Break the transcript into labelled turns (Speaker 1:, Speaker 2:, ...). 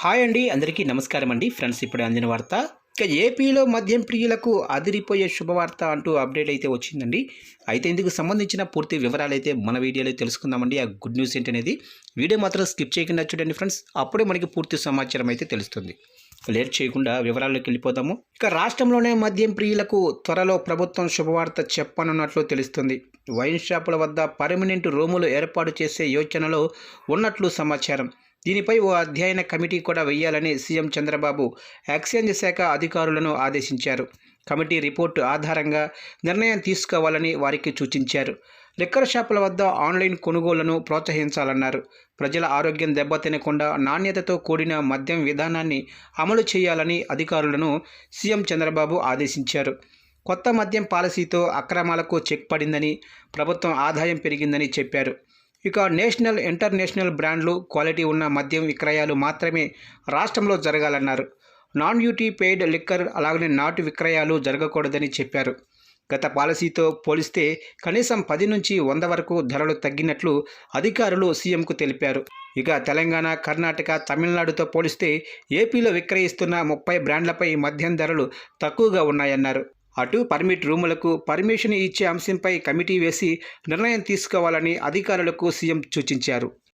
Speaker 1: Hi అండి. అందరికీ నమస్కారం అండి. ఫ్రెండ్స్ ఇప్పుడే అందిన వార్త. ఇక ఏపీలో మద్యం ప్రియులకు అదిరిపోయే శుభవార్త అంటూ అప్డేట్ అయితే వచ్చిందండి. అయితే ఇందుకు సంబంధించిన పూర్తి వివరాలైతే మన వీడియోలో తెలుసుకుందామండి. ఆ గుడ్ న్యూస్ ఏంటనేది వీడియో మాత్రం స్కిప్ చేయకుండా చూడండి ఫ్రెండ్స్. అప్పుడే మనకి పూర్తి సమాచారం అయితే తెలుస్తుంది. లేట్ చేయకుండా వివరాల్లోకి వెళ్ళిపోదాము. ఇక రాష్ట్రంలోనే మద్యం ప్రియులకు త్వరలో ప్రభుత్వం శుభవార్త చెప్పనున్నట్లు తెలుస్తుంది. వైన్ షాపుల వద్ద పర్మనెంట్ రూములు ఏర్పాటు చేసే యోచనలో ఉన్నట్లు సమాచారం. దీనిపై ఓ అధ్యయన కమిటీ కూడా వేయాలని సీఎం చంద్రబాబు ఎక్సైజ్ శాఖ అధికారులను ఆదేశించారు. కమిటీ రిపోర్టు ఆధారంగా నిర్ణయం తీసుకోవాలని వారికి సూచించారు. లిక్కర్ షాపుల వద్ద ఆన్లైన్ కొనుగోళ్లను ప్రోత్సహించాలన్నారు. ప్రజల ఆరోగ్యం దెబ్బతినకుండా నాణ్యతతో కూడిన మద్యం విధానాన్ని అమలు చేయాలని అధికారులను సీఎం చంద్రబాబు ఆదేశించారు. కొత్త మద్యం పాలసీతో అక్రమాలకు చెక్ పడిందని, ప్రభుత్వం ఆదాయం పెరిగిందని చెప్పారు. ఇక నేషనల్, ఇంటర్నేషనల్ బ్రాండ్లు, క్వాలిటీ ఉన్న మద్యం విక్రయాలు మాత్రమే రాష్ట్రంలో జరగాలన్నారు. నాన్ డ్యూటీ పెయిడ్ లిక్కర్ అలాగనే నాటు విక్రయాలు జరగకూడదని చెప్పారు. గత పాలసీతో పోలిస్తే కనీసం 10 నుంచి 100 వరకు ధరలు తగ్గినట్లు అధికారులు సీఎంకు తెలిపారు. ఇక తెలంగాణ, కర్ణాటక, తమిళనాడుతో పోలిస్తే ఏపీలో విక్రయిస్తున్న 30 బ్రాండ్లపై మద్యం ధరలు తక్కువగా ఉన్నాయన్నారు. అటు పర్మిట్ రూములకు పర్మిషన్ ఇచ్చే అంశంపై కమిటీ వేసి నిర్ణయం తీసుకోవాలని అధికారులకు సీఎం సూచించారు.